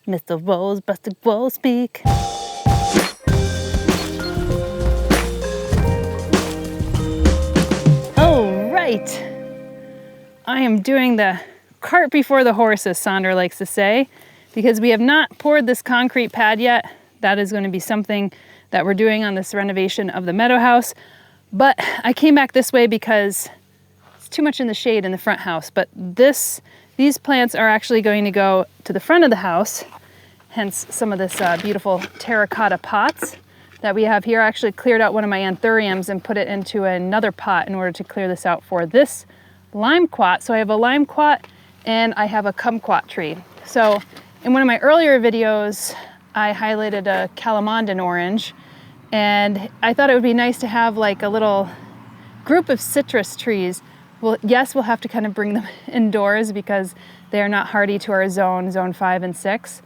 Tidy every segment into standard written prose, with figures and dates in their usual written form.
Mr. Rose busted Rose speak. Oh, right. I am doing the cart before the horse, as Sandra likes to say, because we have not poured this concrete pad yet. That is going to be something that we're doing on this renovation of the Meadow House. But I came back this way because it's too much in the shade in the front house. But these plants are actually going to go to the front of the house, hence some of this beautiful terracotta pots that we have here. I actually cleared out one of my anthuriums and put it into another pot in order to clear this out for this limequat. So I have a limequat and I have a kumquat tree. So in one of my earlier videos, I highlighted a calamondin orange, and I thought it would be nice to have like a little group of citrus trees. Well, yes, we'll have to kind of bring them indoors because they are not hardy to our zone 5 and 6.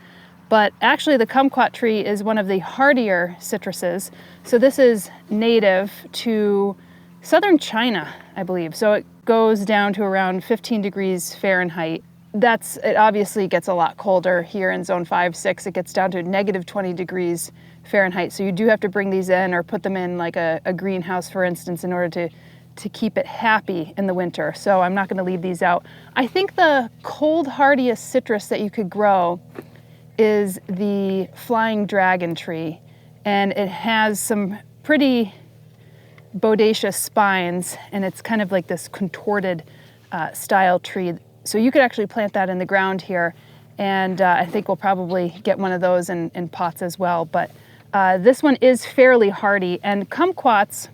But actually the kumquat tree is one of the hardier citruses. So this is native to southern China, I believe. So it goes down to around 15 degrees Fahrenheit. It obviously gets a lot colder here in zone 5, 6. It gets down to negative 20 degrees Fahrenheit. So you do have to bring these in or put them in like a greenhouse, for instance, in order to keep it happy in the winter. So I'm not going to leave these out. I think the cold hardiest citrus that you could grow is the flying dragon tree. And it has some pretty bodacious spines, and it's kind of like this contorted style tree. So you could actually plant that in the ground here, and I think we'll probably get one of those in pots as well. But this one is fairly hardy, and kumquats,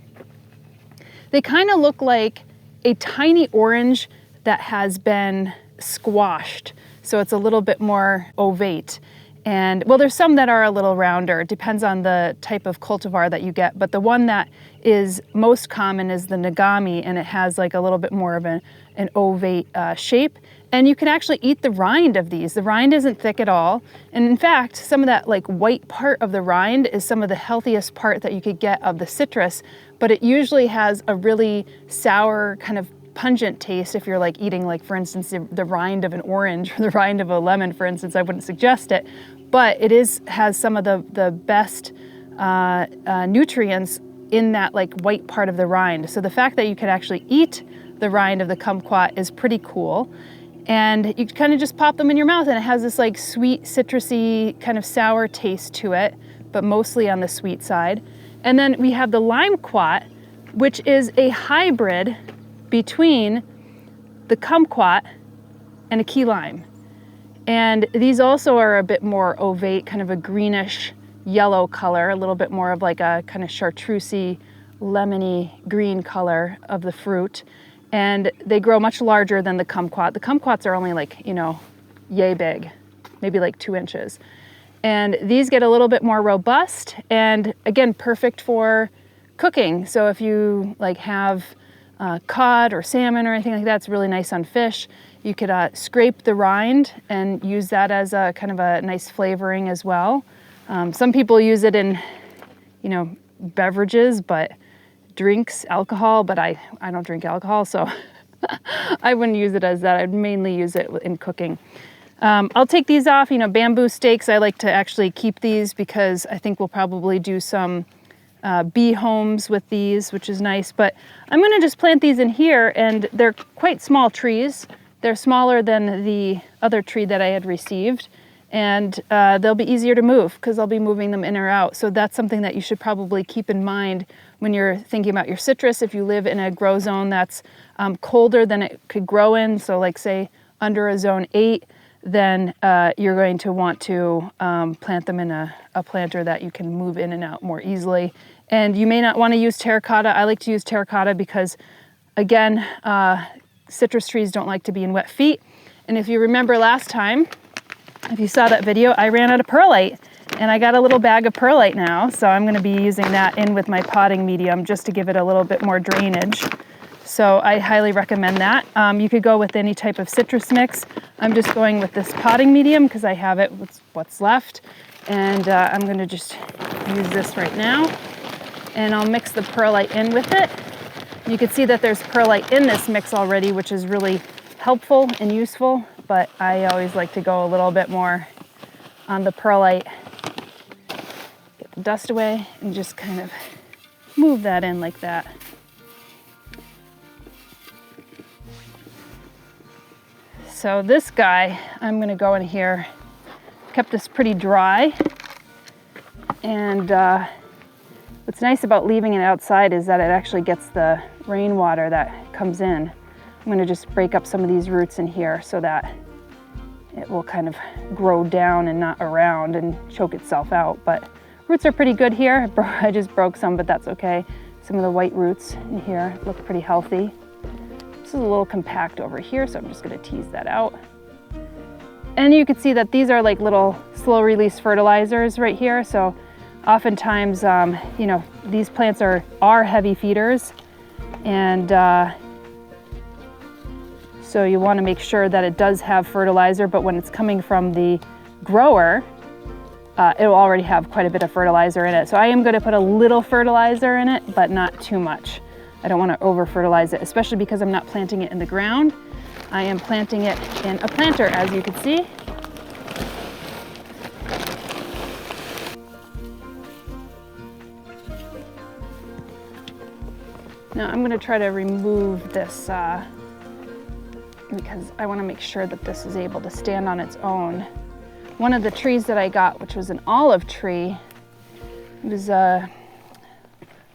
they kind of look like a tiny orange that has been squashed. So it's a little bit more ovate. And well, there's some that are a little rounder. It depends on the type of cultivar that you get. But the one that is most common is the Nagami, and it has like a little bit more of an ovate shape. And you can actually eat the rind of these. The rind isn't thick at all. And in fact, some of that like white part of the rind is some of the healthiest part that you could get of the citrus. But it usually has a really sour kind of pungent taste if you're like eating, like for instance, the rind of an orange or the rind of a lemon, for instance. I wouldn't suggest it, but it has some of the best nutrients in that like white part of the rind. So the fact that you could actually eat the rind of the kumquat is pretty cool. And you kind of just pop them in your mouth, and it has this like sweet, citrusy, kind of sour taste to it, but mostly on the sweet side. And then we have the limequat, which is a hybrid between the kumquat and a key lime. And these also are a bit more ovate, kind of a greenish yellow color, a little bit more of like a kind of chartreusey, lemony green color of the fruit. And they grow much larger than the kumquat. The kumquats are only like, yay big, maybe like 2 inches. And these get a little bit more robust, and again, perfect for cooking. So if you like have cod or salmon or anything like that, it's really nice on fish. You could scrape the rind and use that as a kind of a nice flavoring as well. Some people use it in, beverages, but drinks, alcohol, but I don't drink alcohol, so I wouldn't use it as that. I'd mainly use it in cooking. I'll take these off, bamboo stakes. I like to actually keep these because I think we'll probably do some bee homes with these, which is nice. But I'm going to just plant these in here, and they're quite small trees. They're smaller than the other tree that I had received, and they'll be easier to move because I'll be moving them in or out. So that's something that you should probably keep in mind when you're thinking about your citrus. If you live in a grow zone that's colder than it could grow in, so like say under a zone 8, then you're going to want to plant them in a planter that you can move in and out more easily. And you may not want to use terracotta. I like to use terracotta because, again, citrus trees don't like to be in wet feet. And if you remember last time, if you saw that video, I ran out of perlite, and I got a little bag of perlite now. So I'm going to be using that in with my potting medium just to give it a little bit more drainage. So I highly recommend that. You could go with any type of citrus mix. I'm just going with this potting medium because I have it with what's left. And I'm going to just use this right now. And I'll mix the perlite in with it. You can see that there's perlite in this mix already, which is really helpful and useful. But I always like to go a little bit more on the perlite. Get the dust away and just kind of move that in like that. So this guy, I'm gonna go in here, kept this pretty dry. And what's nice about leaving it outside is that it actually gets the rainwater that comes in. I'm gonna just break up some of these roots in here so that it will kind of grow down and not around and choke itself out. But roots are pretty good here. I just broke some, but that's okay. Some of the white roots in here look pretty healthy. This is a little compact over here, so I'm just gonna tease that out. And you can see that these are like little slow release fertilizers right here. So oftentimes, you know, these plants are heavy feeders, and so you want to make sure that it does have fertilizer, but when it's coming from the grower, it will already have quite a bit of fertilizer in it. So I am going to put a little fertilizer in it, but not too much. I don't want to over fertilize it, especially because I'm not planting it in the ground. I am planting it in a planter, as you can see. Now I'm going to try to remove this because I want to make sure that this is able to stand on its own. One of the trees that I got, which was an olive tree, was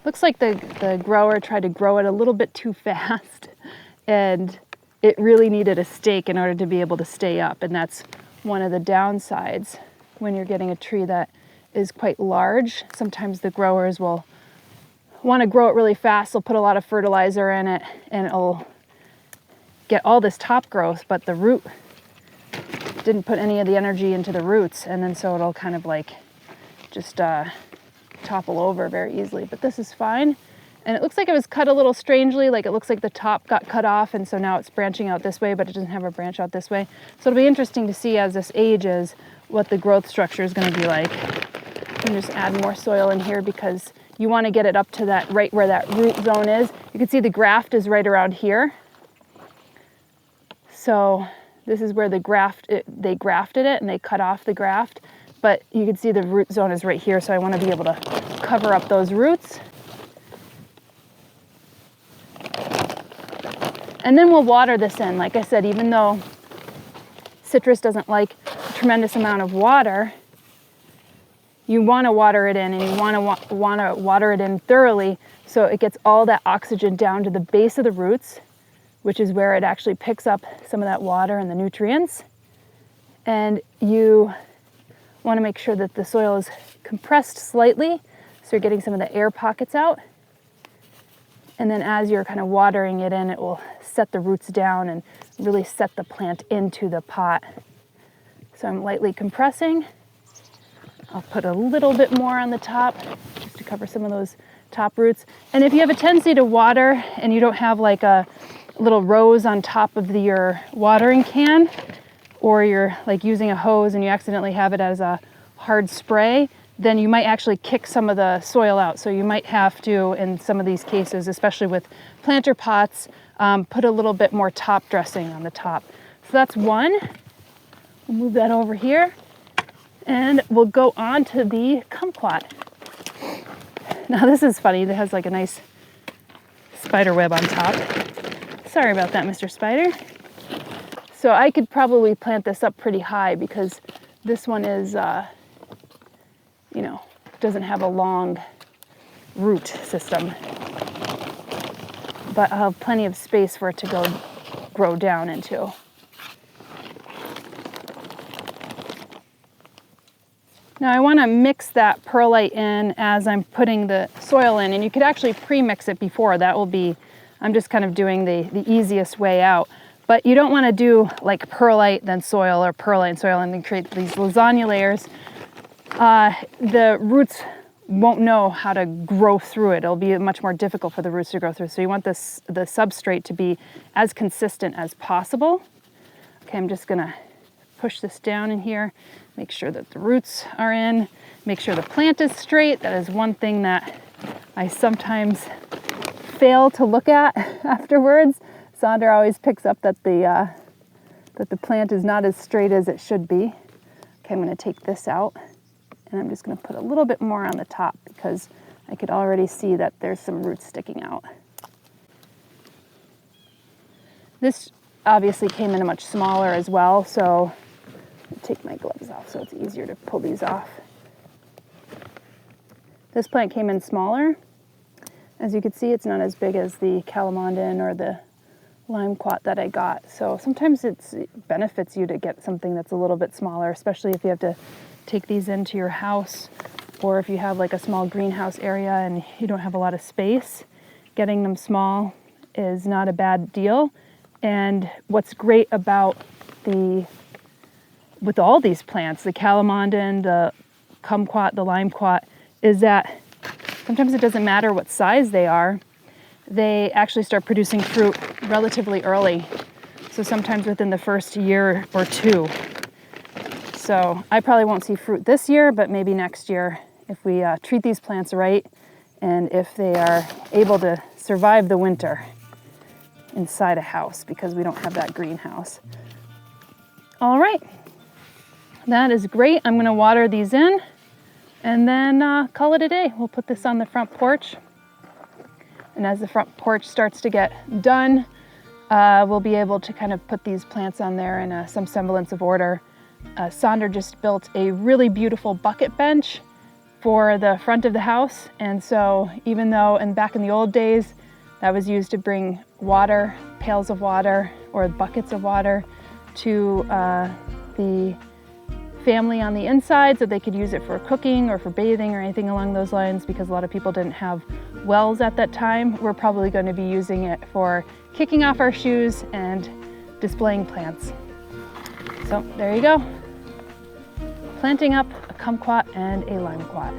looks like the grower tried to grow it a little bit too fast, and it really needed a stake in order to be able to stay up. And that's one of the downsides when you're getting a tree that is quite large. Sometimes the growers will want to grow it really fast. They'll put a lot of fertilizer in it and it'll get all this top growth, but the root didn't put any of the energy into the roots, and then so it'll kind of like just topple over very easily. But this is fine. And it looks like it was cut a little strangely, like it looks like the top got cut off, and so now it's branching out this way, but it doesn't have a branch out this way. So it'll be interesting to see as this ages what the growth structure is going to be like. And just add more soil in here because you want to get it up to that right where that root zone is. You can see the graft is right around here. So this is where they grafted it and they cut off the graft, but you can see the root zone is right here. So I want to be able to cover up those roots. And then we'll water this in. Like I said, even though citrus doesn't like a tremendous amount of water, you want to water it in, and you want to water it in thoroughly so it gets all that oxygen down to the base of the roots, which is where it actually picks up some of that water and the nutrients. And you want to make sure that the soil is compressed slightly so you're getting some of the air pockets out. And then as you're kind of watering it in, it will set the roots down and really set the plant into the pot. So I'm lightly compressing. I'll put a little bit more on the top just to cover some of those top roots. And if you have a tendency to water and you don't have like a little rose on top of your watering can, or you're like using a hose and you accidentally have it as a hard spray, then you might actually kick some of the soil out. So you might have to, in some of these cases, especially with planter pots, put a little bit more top dressing on the top. So that's one. We'll move that over here. And we'll go on to the kumquat. Now this is funny. It has like a nice spider web on top. Sorry about that, Mr. Spider. So I could probably plant this up pretty high because this one is, you know, doesn't have a long root system. But I'll have plenty of space for it to grow down into. Now I want to mix that perlite in as I'm putting the soil in, and you could actually pre-mix it before. That will be, I'm just kind of doing the easiest way out. But you don't want to do like perlite then soil or perlite and soil and then create these lasagna layers. The roots won't know how to grow through it. It'll be much more difficult for the roots to grow through. So you want the substrate to be as consistent as possible. Okay, I'm just gonna push this down in here, make sure that the roots are in, make sure the plant is straight. That is one thing that I sometimes fail to look at afterwards. Sandra always picks up that the plant is not as straight as it should be. Okay, I'm going to take this out, and I'm just going to put a little bit more on the top because I could already see that there's some roots sticking out. This obviously came in a much smaller as well, so I'll take my gloves off so it's easier to pull these off. This plant came in smaller. As you can see, it's not as big as the calamondin or the limequat that I got. So sometimes it benefits you to get something that's a little bit smaller, especially if you have to take these into your house, or if you have like a small greenhouse area and you don't have a lot of space. Getting them small is not a bad deal. And what's great about with all these plants, the calamondin, the kumquat, the limequat, is that sometimes it doesn't matter what size they are. They actually start producing fruit relatively early. So sometimes within the first year or two. So I probably won't see fruit this year, but maybe next year if we treat these plants right and if they are able to survive the winter inside a house because we don't have that greenhouse. All right, that is great. I'm gonna water these in and then call it a day. We'll put this on the front porch. And as the front porch starts to get done, we'll be able to kind of put these plants on there in some semblance of order. Sandra just built a really beautiful bucket bench for the front of the house. And so even though back in the old days, that was used to bring water, pails of water or buckets of water to the family on the inside so they could use it for cooking or for bathing or anything along those lines, because a lot of people didn't have wells at that time. We're probably going to be using it for kicking off our shoes and displaying plants. So there you go. Planting up a kumquat and a limequat.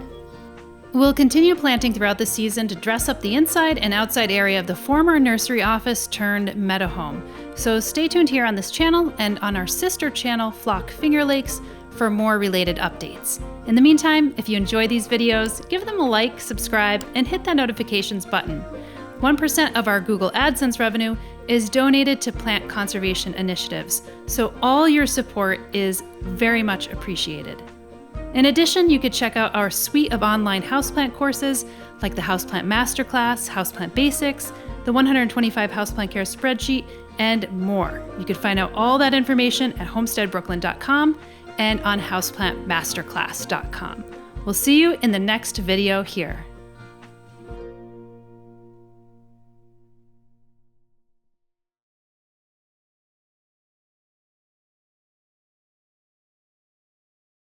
We'll continue planting throughout the season to dress up the inside and outside area of the former nursery office turned meadow home. So stay tuned here on this channel and on our sister channel, Flock Finger Lakes, for more related updates. In the meantime, if you enjoy these videos, give them a like, subscribe, and hit that notifications button. 1% of our Google AdSense revenue is donated to plant conservation initiatives, so all your support is very much appreciated. In addition, you could check out our suite of online houseplant courses like the Houseplant Masterclass, Houseplant Basics, the 125 Houseplant Care Spreadsheet, and more. You could find out all that information at homesteadbrooklyn.com and on houseplantmasterclass.com. We'll see you in the next video here.